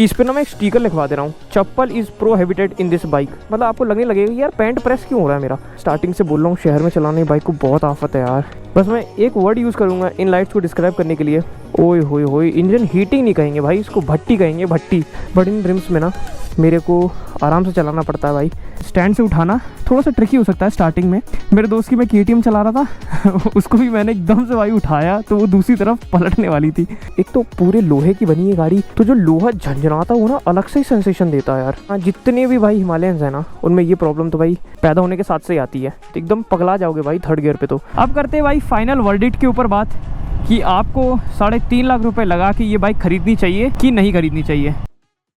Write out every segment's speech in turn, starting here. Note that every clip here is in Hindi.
इस पे ना मैं एक स्टिकर लिखवा दे रहा हूँ, चप्पल is prohibited in this bike. मतलब आपको लगने लगेगा यार पैंट प्रेस क्यों हो रहा है मेरा। स्टार्टिंग से बोल रहा हूँ, शहर में चलाने बाइक को बहुत आफत है यार। बस मैं एक वर्ड यूज़ करूँगा इन लाइट्स को डिस्क्राइब करने के लिए, ओए होए होए। इंजन हीटिंग नहीं कहेंगे भाई, इसको भट्टी कहेंगे, भट्टी। बट इन रिम्स में ना मेरे को आराम से चलाना पड़ता है भाई। स्टैंड से उठाना थोड़ा सा ट्रिकी हो सकता है स्टार्टिंग में। मेरे दोस्त की मैं KTM चला रहा था उसको भी मैंने एकदम से भाई उठाया तो वो दूसरी तरफ पलटने वाली थी। एक तो पूरे लोहे की बनी है गाड़ी, तो जो लोहा झंझनाता वो ना अलग से ही सेंसेशन देता है यार। हाँ, जितने भी भाई हिमालयंस है ना उनमें ये प्रॉब्लम तो भाई पैदा होने के साथ से ही आती है, तो एकदम पगला जाओगे भाई थर्ड गियर पे। तो अब करते हैं भाई फाइनल वर्डिक्ट के ऊपर बात कि आपको 3.5 लाख रुपए लगा के ये बाइक खरीदनी चाहिए कि नहीं खरीदनी चाहिए।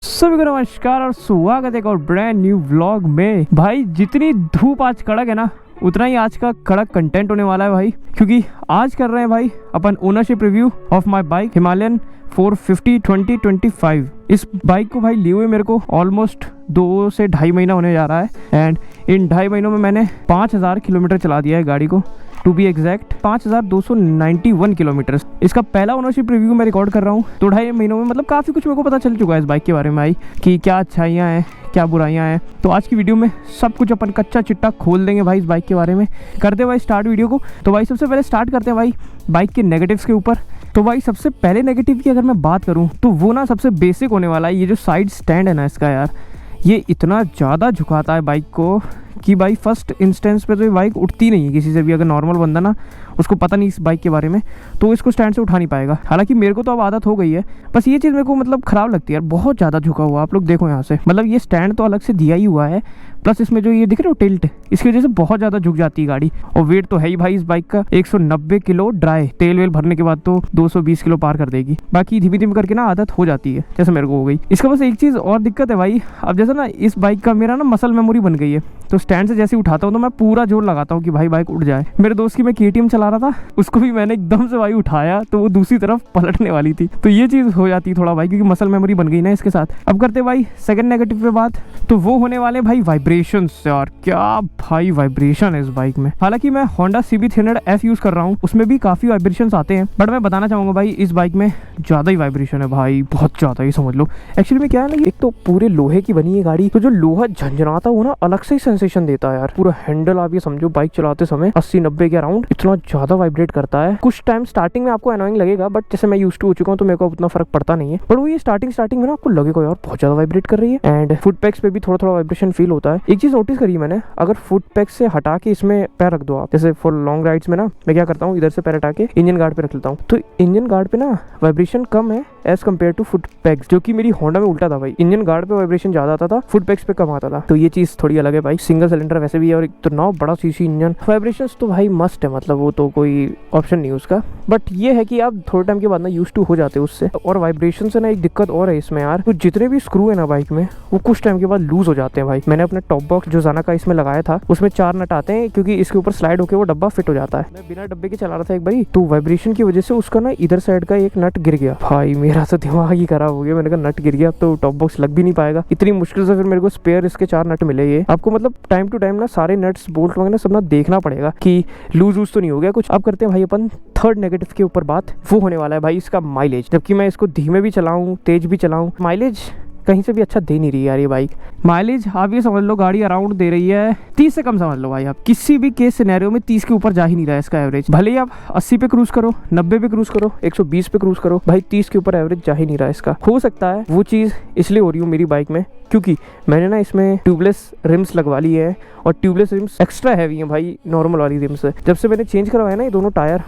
सभी को नमस्कार और स्वागत है एक और ब्रांड न्यू व्लॉग में। भाई जितनी धूप आज कड़क है ना उतना ही आज का कड़क कंटेंट होने वाला है भाई, क्योंकि आज कर रहे हैं भाई अपन ownership review of my bike Himalayan 450 2025। इस बाइक को भाई लिए हुए मेरे को ऑलमोस्ट 2 से ढाई महीना होने जा रहा है एंड इन 2.5 महीनों में मैंने 5000 किलोमीटर चला दिया है गाड़ी को, टू बी एग्जैक्ट 5291 किलोमीटर। इसका पहला ओनरशिप रिव्यू मैं रिकॉर्ड कर रहा हूँ। 2-2.5 महीनों में मतलब काफ़ी कुछ मेरे को पता चल चुका है इस बाइक के बारे में भाई, कि क्या अच्छाइयाँ हैं क्या बुराइयाँ हैं। तो आज की वीडियो में सब कुछ अपन कच्चा चिट्टा खोल देंगे भाई इस बाइक के बारे में। करते भाई स्टार्ट वीडियो को। तो भाई सबसे पहले स्टार्ट करते हैं भाई बाइक के नेगेटिव्स के ऊपर। तो भाई सबसे पहले नेगेटिव की अगर मैं बात करूँ तो वो ना सबसे बेसिक होने वाला है, ये जो साइड स्टैंड है ना इसका यार, ये इतना ज़्यादा झुकाता है बाइक को कि भाई फर्स्ट इंस्टेंस पे तो ये बाइक उठती नहीं है किसी से भी। अगर नॉर्मल बंदा ना उसको पता नहीं इस बाइक के बारे में तो इसको स्टैंड से उठा नहीं पाएगा। हालांकि मेरे को तो अब आदत हो गई है, बस ये चीज़ मेरे को मतलब ख़राब लगती है यार, बहुत ज़्यादा झुका हुआ। आप लोग देखो यहाँ से, मतलब ये स्टैंड तो अलग से दिया ही हुआ है, प्लस इसमें जो ये दिख रहे हो टिल्ट, इसकी वजह से बहुत ज़्यादा झुक जाती है गाड़ी। और वेट तो है ही भाई इस बाइक का 190 किलो ड्राई, तेल वेल भरने के बाद तो 220 किलो पार कर देगी। बाकी धीमी धीमी करके ना आदत हो जाती है, जैसे मेरे को हो गई। इसका बस एक चीज़ और दिक्कत है भाई, अब जैसे ना इस बाइक का मेरा ना मसल मेमोरी बन गई है, तो स्टैंड से जैसे उठाता हूँ तो मैं पूरा जोर लगाता हूँ कि भाई बाइक उठ जाए। मेरे दोस्त की मैं KTM चला रहा था, उसको भी मैंने एकदम से भाई उठाया तो वो दूसरी तरफ पलटने वाली थी। तो ये चीज़ हो जाती है थोड़ा भाई, क्योंकि मसल मेमोरी बन गई ना इसके साथ। अब करते भाई सेकंड नेगेटिव पे बात, तो वो होने वाले भाई वाइब्रेशंस। यार क्या भाई वाइब्रेशन है इस बाइक में। हालांकि मैं Honda CB300F यूज़ कर रहा हूँ, उसमें भी काफ़ी वाइब्रेशंस आते हैं, बट मैं बताना चाहूँगा भाई इस बाइक में ज़्यादा ही वाइब्रेशन है भाई, बहुत ज़्यादा ही समझ लो। एक्चुअली में क्या है ना, एक तो पूरे लोहे की बनी है गाड़ी, तो जो लोहा झंझनाता वो ना अलग से ही सेंसेशन देता है यार। पूरा हैंडल आप ये समझो बाइक चलाते समय 80-90 के अराउंड इतना ज़्यादा वाइब्रेट करता है। कुछ टाइम स्टार्टिंग में आपको अनोइंग लगेगा, बट जैसे मैं यूज्ड टू हो चुका हूँ तो मेरे को उतना फर्क पड़ता नहीं है। बट वो ये स्टार्टिंग में ना आपको लगेगा यार बहुत ज़्यादा वाइब्रेट कर रही है। एंड फुट पैक्स पे भी थोड़ा थोड़ा वाइब्रेशन फील होता है। एक चीज़ नोटिस करी मैंने, अगर फुट पैक से हटा के इसमें पैर रख दो आप, जैसे फॉर लॉन्ग राइड्स में ना मैं क्या करता हूँ, इधर से पैर हटा के इंजन गार्ड पे रख लेता हूँ, तो इंजन गार्ड पे ना वाइब्रेशन कम है as compare to foot pegs, जो कि मेरी होंडा में उल्टा था भाई। इंजन गार्ड पे वाइब्रेशन ज़्यादा आता था, फुट पैक्स पे कम आता था। तो ये चीज़ थोड़ी अलग है भाई। सिंगल सिलेंडर वैसे भी है और तो ना बड़ा सीसी इंजन, वाइब्रेशन तो भाई मस्ट है, मतलब वो तो कोई ऑप्शन नहीं उसका। बट ये है कि आप थोड़े टाइम के बाद ना यूज टू हो जाते हो उससे। और वाइब्रेशन से ना एक दिक्कत और है इसमें यार, तो जितने भी स्क्रू है ना बाइक में वो कुछ टाइम के बाद लूज हो जाते हैं भाई। मैंने अपने टॉप बॉक्स जो जाना का इसमें लगाया था उसमें 4 नट आते हैं, क्योंकि इसके ऊपर स्लाइड होकर वो डब्बा फिट हो जाता है। मैं बिना डब्बे के चला रहा था एक बारी, तो वाइब्रेशन की वजह से उसका ना इधर साइड का एक नट गिर गया भाई। मेरा तो दिमाग ही खराब हो गया। मैंने कहा नट गिर गया तो टॉप बॉक्स लग भी नहीं पाएगा। इतनी मुश्किल से फिर मेरे को स्पेयर इसके 4 नट मिले। ये आपको मतलब टाइम टू टाइम ना सारे नट्स बोल्ट वगैरह सब ना देखना पड़ेगा कि लूज तो नहीं हो गया कुछ। अब करते हैं भाई अपन थर्ड नेगेटिव के ऊपर बात, वो होने वाला है भाई इसका माइलेज। जबकि मैं इसको धीमे भी चलाऊं तेज भी चलाऊं, माइलेज कहीं से भी अच्छा दे नहीं रही यार ये बाइक। माइलेज आप ये समझ लो गाड़ी अराउंड दे रही है 30 से कम समझ लो भाई। आप किसी भी केस सिनेरियो में 30 के ऊपर जा ही नहीं रहा है इसका एवरेज। भले ही आप 80 पे क्रूज करो, 90 पे क्रूज करो, 120 पे क्रूज करो, भाई 30 के ऊपर एवरेज जा ही नहीं रहा है इसका। हो सकता है वो चीज़ इसलिए हो रही हो मेरी बाइक में क्योंकि मैंने ना इसमें ट्यूबलेस रिम्स लगवा ली है, और ट्यूबलेस रिम्स एक्स्ट्रा हैवी है भाई नॉर्मल वाली रिम्स से। जब से मैंने चेंज करवाया ना ये दोनों टायर,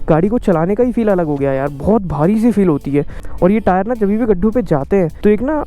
गाड़ी को चलाने का ही फील अलग हो गया यार, बहुत भारी सी फील होती है। और ये टायर ना जब भी गड्ढों पे जाते हैं तो एक ना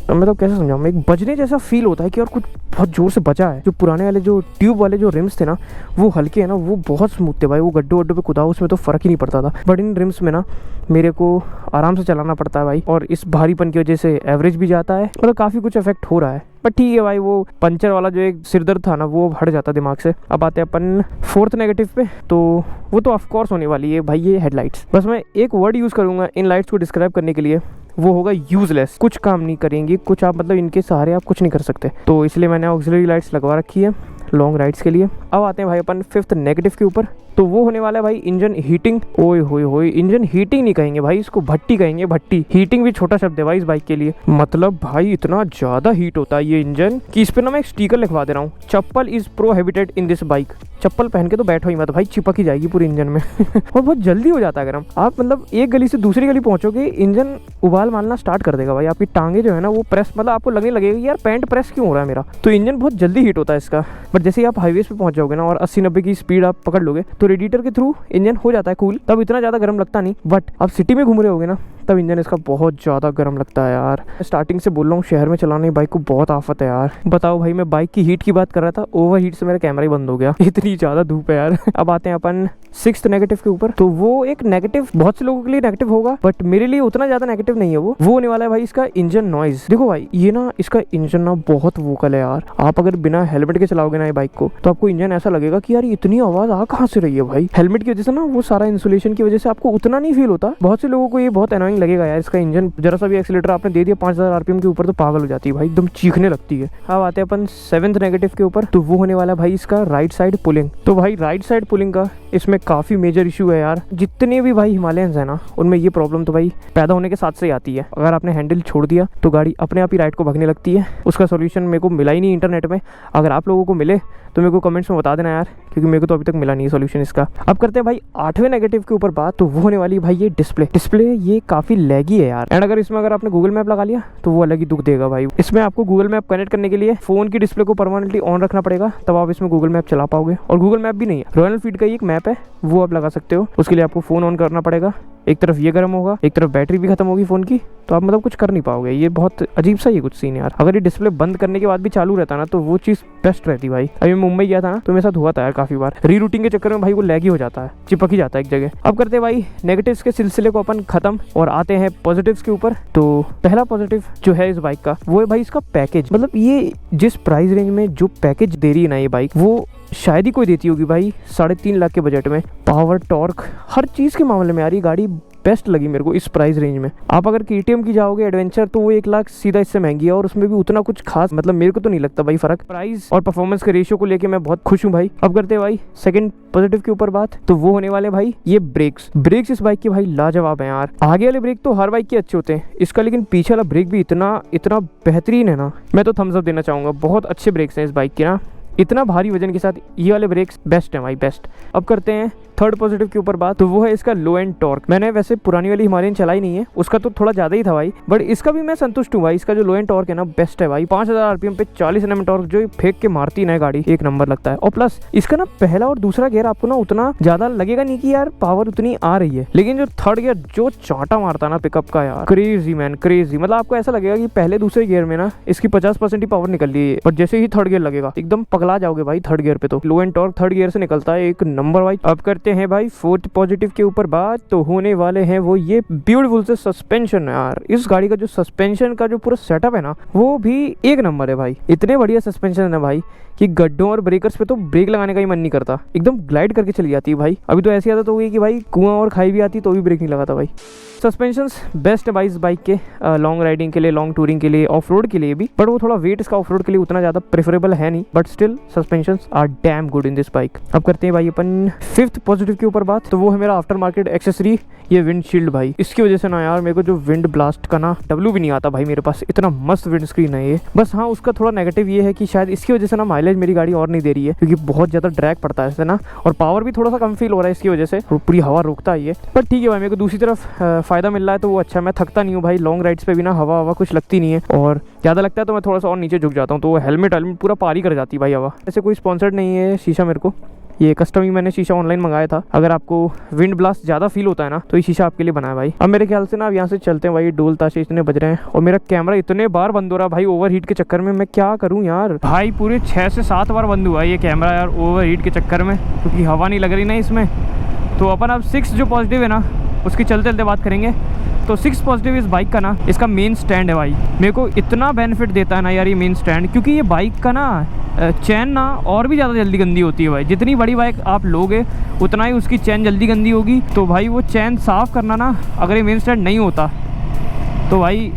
मतलब कैसे समझाऊँ, एक बजने जैसा फील होता है कि और कुछ बहुत जोर से बजा है। जो पुराने वाले जो ट्यूब वाले जो रिम्स थे ना वो हल्के हैं ना, वो बहुत स्मूथ थे भाई। वो गड्ढों पे कुदाओ उसमें तो फ़र्क ही नहीं पड़ता था। बट इन रिम्स में ना मेरे को आराम से चलाना पड़ता है भाई, और इस भारीपन की वजह से एवरेज भी जाता है, मतलब काफ़ी कुछ इफेक्ट हो रहा है। बट ठीक है भाई, वो पंचर वाला जो एक सिरदर्द था ना वो हट जाता दिमाग से। अब आते हैं अपन फोर्थ नेगेटिव पे, तो वो तो ऑफकोर्स होने वाली है भाई ये हेडलाइट्स। बस मैं एक वर्ड यूज़ करूँगा इन लाइट्स को डिस्क्राइब करने के लिए, वो होगा यूजलेस। कुछ काम नहीं करेंगी, कुछ आप मतलब इनके सहारे आप कुछ नहीं कर सकते। तो इसलिए मैंने ऑक्सिलरी लाइट्स लगवा रखी है लॉन्ग राइड्स के लिए। अब आते हैं भाई अपन फिफ्थ नेगेटिव के ऊपर, तो वो होने वाला है भाई इंजन हीटिंग। ओए होए होए, इंजन हीटिंग नहीं कहेंगे भाई, इसको भट्टी कहेंगे, भट्टी। हीटिंग भी छोटा शब्द है भाई इस बाइक के लिए। मतलब भाई इतना ज्यादा हीट होता है ये इंजन कि इस पे ना मैं एक स्टिकर लिखवा दे रहा हूँ, चप्पल is prohibited in this bike. चप्पल पहन के तो बैठो ही मत भाई, चिपक ही जाएगी पूरी इंजन में। और बहुत जल्दी हो जाता है गर्म। आप मतलब एक गली से दूसरी गली पहुंचोगे, इंजन उबाल मारना स्टार्ट कर देगा भाई। आपकी टांगे जो है ना वो प्रेस, मतलब आपको लगने लगेगा यार पैंट प्रेस क्यों हो रहा है मेरा। तो इंजन बहुत जल्दी हीट होता है इसका। बट जैसे ही आप हाईवेज पे पहुंच जाओगे ना और 80-90 की स्पीड आप पकड़ लोगे तो रेडिएटर के थ्रू इंजन हो जाता है कूल, तब इतना ज्यादा गर्म लगता नहीं। बट आप सिटी में घूम रहे होगे ना तब इंजन इसका बहुत ज्यादा गर्म लगता है यार। स्टार्टिंग से बोल रहा हूँ, शहर में चलाने बाइक को बहुत आफत है यार। बताओ भाई, मैं बाइक की हीट की बात कर रहा था, ओवर हीट से मेरा कैमरा ही बंद हो गया, इतनी ज्यादा धूप है यार। अब आते हैं अपन 6th नेगेटिव के ऊपर। तो वो एक नेगेटिव बहुत से लोगों के लिए नेगेटिव होगा, बट मेरे लिए उतना ज्यादा नेगेटिव नहीं है। वो होने वाला है भाई इसका इंजन नॉइज। देखो भाई, ये ना इसका इंजन ना बहुत वोकल है यार। आप अगर बिना हेलमेट के चलाओगे ना ये बाइक को तो आपको इंजन ऐसा लगेगा कि यार इतनी आवाज आ कहाँ से रही है भाई। हेलमेट की वजह से ना, वो सारा इंसुलेशन की वजह से आपको उतना नहीं फील होता। बहुत से लोगों को ये बहुत एनोइंग लगेगा यार इसका इंजन। जरा सा भी एक्सीलेटर आपने दे दिया 5000 आरपीएम के ऊपर तो पागल हो जाती है भाई, एकदम चीखने लगती है। अब आते हैं अपन 7th नेगेटिव के ऊपर। तो वो होने वाला भाई इसका राइट साइड पुलिंग। तो भाई राइट साइड पुलिंग का इसमें काफी मेजर इशू है यार। जितने भी भाई हिमालयंस है ना उनमें ये प्रॉब्लम तो भाई पैदा होने के साथ से ही आती है। अगर आपने हैंडल छोड़ दिया तो गाड़ी अपने आप ही राइट को भागने लगती है। उसका सॉल्यूशन मेरे को मिला ही नहीं इंटरनेट में। अगर आप लोगों को मिले तो मेरे को कमेंट्स में बता देना यार, क्योंकि मेरे को तो अभी तक मिला नहीं सॉल्यूशन इसका। अब करते हैं भाई 8वें नेगेटिव के ऊपर बात। तो वो होने वाली भाई ये डिस्प्ले ये काफी लैगी है यार। एंड अगर आपने गूगल मैप लगा लिया तो वो अलग ही दुख देगा भाई। इसमें आपको गूगल मैप कनेक्ट करने के लिए फोन की डिस्प्ले को परमानेंटली ऑन रखना पड़ेगा, तब आप इसमें गूगल मैप चला पाओगे। और गूगल मैप भी नहीं है, रॉयल एनफील्ड का ही एक मैप है, वो आप लगा सकते हो। उसके लिए आपको फोन ऑन करना पड़ेगा। एक तरफ ये गर्म होगा, एक तरफ बैटरी भी खत्म होगी फोन की, तो आप मतलब कुछ कर नहीं पाओगे। ये बहुत अजीब सा ये कुछ सीन है यार। अगर ये डिस्प्ले बंद करने के बाद भी चालू रहता ना तो वो चीज़ बेस्ट रहती भाई। अभी मैं मुंबई गया था ना तो मेरे साथ हुआ था यार काफी बार। रीरूटिंग के चक्कर में भाई वो लैगी हो जाता है, चिपक ही जाता है एक जगह। अब करते हैं भाई नेगेटिव्स के सिलसिले को अपन खत्म और आते हैं पॉजिटिव्स के ऊपर। तो पहला पॉजिटिव जो है इस बाइक का वो है भाई इसका पैकेज। मतलब ये जिस प्राइस रेंज में जो पैकेज दे रही है ना ये बाइक, वो शायद ही कोई देती होगी भाई 3.5 लाख के बजट में। पावर, टॉर्क, हर चीज के मामले में यार ये गाड़ी बेस्ट लगी मेरे को इस प्राइस रेंज में। आप अगर KTM की जाओगे एडवेंचर तो वो 1 लाख सीधा इससे महंगी है और उसमें भी उतना कुछ खास मतलब मेरे को तो नहीं लगता भाई फर्क। प्राइस और परफॉर्मेंस के रेशियो को लेके मैं बहुत खुश हूँ भाई। अब करते हैं भाई सेकंड पॉजिटिव के ऊपर बात। तो वो होने वाले भाई ये ब्रेक्स इस बाइक की भाई लाजवाब है यार। आगे वाले ब्रेक तो हर बाइक के अच्छे होते हैं इसका, लेकिन पीछे वाला ब्रेक भी इतना बेहतरीन है ना, मैं तो थम्स अप देना चाहूंगा। बहुत अच्छे ब्रेक्स हैं इस बाइक के ना, इतना भारी वजन के साथ ये वाले ब्रेक्स बेस्ट हैं भाई, बेस्ट। अब करते हैं थर्ड पॉजिटिव के ऊपर बात। तो वो है इसका लो एंड टॉर्क। मैंने वैसे पुरानी वाली हिमालयन चलाई नहीं है, उसका तो थोड़ा ज्यादा ही था भाई, बट इसका भी मैं संतुष्ट हूँ भाई। इसका जो लो एंड टॉर्क है ना बेस्ट है भाई। 5000 आरपीएम पे 40 Nm टॉर्क जो फेंक के मारती है गाड़ी, एक नंबर लगता है। और प्लस इसका ना पहला और दूसरा गियर आपको ना उतना ज्यादा लगेगा नहीं कि यार पावर उतनी आ रही है, लेकिन जो थर्ड गियर जो चांटा मारता है ना पिकअप का यार, क्रेजी मैन क्रेजी। मतलब आपको ऐसा लगेगा कि पहले दूसरे गियर में ना इसकी 50% ही पावर निकल रही है, बट जैसे ही थर्ड गियर लगेगा एकदम पगला जाओगे भाई थर्ड गियर पे। तो लो एंड टॉर्क थर्ड गियर से निकलता है, एक नंबर भाई। अब करते हैं भाई फोर्थ पॉजिटिव के ऊपर बात। तो होने वाले हैं वो ये ब्यूटीफुल से सस्पेंशन यार। इस गाड़ी का जो सस्पेंशन का जो पूरा सेटअप है ना वो भी एक नंबर है भाई। इतने बढ़िया सस्पेंशन है भाई कि गड्ढों और ब्रेकर्स पे तो ब्रेक लगाने का ही मन नहीं करता, एकदम ग्लाइड करके चली जाती है भाई। अभी तो ऐसी आदत हो गई कि भाई कुआं और खाई भी आती तो भी ब्रेक नहीं लगाता भाई। सस्पेंशंस बेस्ट है भाई इस बाइक के, लॉन्ग राइडिंग के लिए, लॉन्ग टूरिंग के लिए, ऑफ रोड के लिए भी। बट वो थोड़ा वेट इसका ऑफ रोड के लिए उतना ज्यादा प्रेफरेबल है नहीं, but still suspensions are damn good in this bike. अब करते हैं भाई अपन फिफ्थ पॉजिटिव के ऊपर बात। तो वो है मेरा आफ्टर मार्केट एक्सेसरी, ये विंडशील्ड भाई। इसकी वजह से ना यार मेरे को जो विंड ब्लास्ट का ना डब्ल्यू भी नहीं आता भाई मेरे पास, इतना मस्त विंड स्क्रीन है ये। बस हाँ उसका थोड़ा नेगेटिव ये है कि शायद इसकी वजह से ना माइलेज मेरी गाड़ी और नहीं दे रही है, क्योंकि बहुत ज्यादा ड्रैग पड़ता है इससे ना, और पावर भी थोड़ा सा कम फील हो रहा है इसकी वजह से, पूरी हवा रोकता है ये। बट ठीक है भाई, मेरे को दूसरी तरफ फायदा मिल रहा है तो वो अच्छा, मैं थकता नहीं हूँ भाई। लॉन्ग राइड्स पे भी ना हवा कुछ लगती नहीं है, और ज़्यादा लगता है तो मैं थोड़ा सा और नीचे झुक जाता हूँ, तो वो हेलमेट पूरा पारी कर जाती है भाई हवा। ऐसे कोई स्पॉन्सर्ड नहीं है शीशा मेरे को, ये कस्टम ही मैंने शीशा ऑनलाइन मंगाया था। अगर आपको विंड ब्लास्ट ज़्यादा फील होता है ना तो ये शीशा आपके लिए बना है भाई। अब मेरे ख्याल से ना अब यहाँ से चलते हैं भाई, डोल ताशे इतने बज रहे हैं और मेरा कैमरा इतने बार बंद हो रहा है भाई ओवर हीट के चक्कर में। मैं क्या करूँ यार भाई, पूरे 6 से 7 बार बंद हुआ है ये कैमरा यार ओवर हीट के चक्कर में, क्योंकि हवा नहीं लग रही ना इसमें। तो अपन अब 6 जो पॉजिटिव है ना उसकी चलते चलते बात करेंगे। तो 6 पॉजिटिव इस बाइक का ना, इसका मेन स्टैंड है भाई। मेरे को इतना बेनिफिट देता है ना यार ये मेन स्टैंड, क्योंकि ये बाइक का ना चैन ना और भी ज़्यादा जल्दी गंदी होती है भाई। जितनी बड़ी बाइक आप लोगे उतना ही उसकी चैन जल्दी गंदी होगी। तो भाई वो चैन साफ़ करना ना, अगर ये मेन स्टैंड नहीं होता तो भाई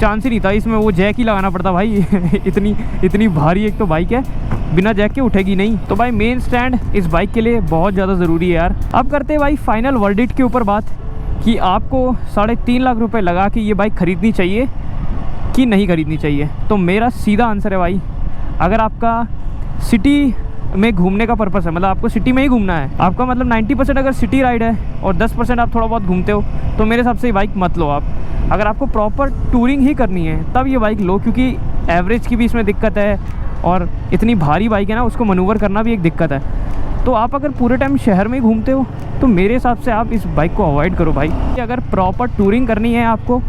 चांस ही नहीं था, इसमें वो जैक ही लगाना पड़ता भाई। इतनी भारी एक तो बाइक है। बिना जैक के उठेगी नहीं। तो भाई मेन स्टैंड इस बाइक के लिए बहुत ज़्यादा ज़रूरी है यार। अब करते हैं भाई फाइनल वर्डिक्ट के ऊपर बात कि आपको 3.5 लाख रुपए लगा के ये बाइक ख़रीदनी चाहिए कि नहीं ख़रीदनी चाहिए। तो मेरा सीधा आंसर है भाई, अगर आपका सिटी में घूमने का पर्पस है, मतलब आपको सिटी में ही घूमना है, आपका मतलब 90% अगर सिटी राइड है और 10% आप थोड़ा बहुत घूमते हो, तो मेरे हिसाब से ये बाइक मत लो आप। अगर आपको प्रॉपर टूरिंग ही करनी है तब ये बाइक लो, क्योंकि एवरेज की भी इसमें दिक्कत है और इतनी भारी बाइक है ना, उसको मनूवर करना भी एक दिक्कत है। तो आप अगर पूरे टाइम शहर में ही घूमते हो तो मेरे हिसाब से आप इस बाइक को अवॉइड करो भाई। अगर प्रॉपर टूरिंग करनी है आपको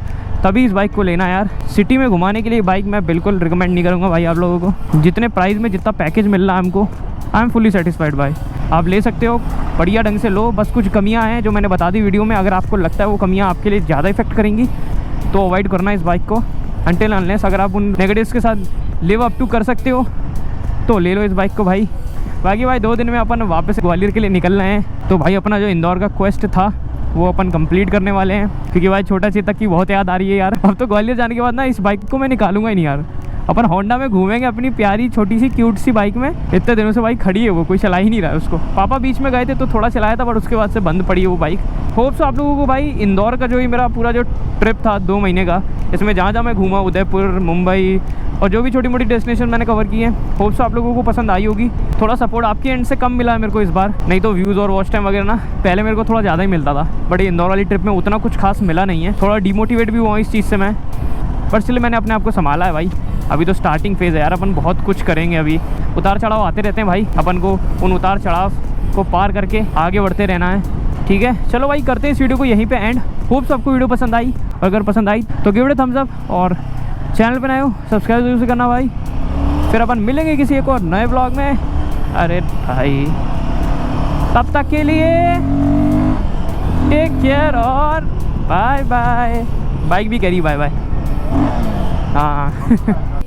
तभी इस बाइक को लेना यार। सिटी में घुमाने के लिए बाइक मैं बिल्कुल रिकमेंड नहीं करूँगा भाई आप लोगों को। जितने प्राइस में जितना पैकेज मिल रहा है हमको, आई एम फुली सेटिस्फाइड भाई। आप ले सकते हो, बढ़िया ढंग से लो। बस कुछ कमियां हैं जो मैंने बता दी वीडियो में, अगर आपको लगता है वो कमियां आपके लिए ज़्यादा इफेक्ट करेंगी तो अवॉइड करना इस बाइक को। अनटिल अनलेस अगर आप उन नेगेटिव्स के साथ लिव अप टू कर सकते हो तो ले लो इस बाइक को भाई। बाकी भाई 2 दिन में अपन वापस ग्वालियर के लिए निकल रहे हैं। तो भाई अपना जो इंदौर का क्वेस्ट था वो अपन कंप्लीट करने वाले हैं, क्योंकि भाई छोटा चेतक की बहुत याद आ रही है यार। अब तो ग्वालियर जाने के बाद ना इस बाइक को मैं निकालूंगा ही नहीं यार। अपन होंडा में घूमेंगे अपनी प्यारी छोटी सी क्यूट सी बाइक में। इतने दिनों से बाइक खड़ी है, वो कोई चला ही नहीं रहा है उसको। पापा बीच में गए थे तो थोड़ा चलाया था, बट उसके बाद से बंद पड़ी है वो बाइक। होप्स आप लोगों को भाई इंदौर का जो ही मेरा पूरा जो ट्रिप था 2 महीने का, इसमें जहाँ जहाँ मैं घूमा, उदयपुर, मुंबई और जो भी छोटी मोटी डेस्टिनेशन मैंने कवर की है, होप्स आप लोगों को पसंद आई होगी। थोड़ा सपोर्ट आपके एंड से कम मिला है मेरे को इस बार, नहीं तो व्यूज़ और वॉच टाइम वगैरह ना पहले मेरे को थोड़ा ज़्यादा ही मिलता था, बट इंदौर वाली ट्रिप में उतना कुछ खास मिला नहीं है। थोड़ा डिमोटिवेट भी हुआ इस चीज़ से मैं, पर इसलिए मैंने अपने आप को संभाला है भाई। अभी तो स्टार्टिंग फेज़ है यार, अपन बहुत कुछ करेंगे। अभी उतार चढ़ाव आते रहते हैं भाई, अपन को उन उतार चढ़ाव को पार करके आगे बढ़ते रहना है। ठीक है, चलो भाई करते हैं इस वीडियो को यहीं पे एंड। होप्स आपको वीडियो पसंद आई, और अगर पसंद आई तो गिव इट थम्स अप, और चैनल पे नए हो सब्सक्राइब जरूर से करना भाई। फिर अपन मिलेंगे किसी एक और नए ब्लॉग में। अरे भाई तब तक के लिए टेक केयर और बाय बाय। बाइक भी करी बाय बाय। हाँ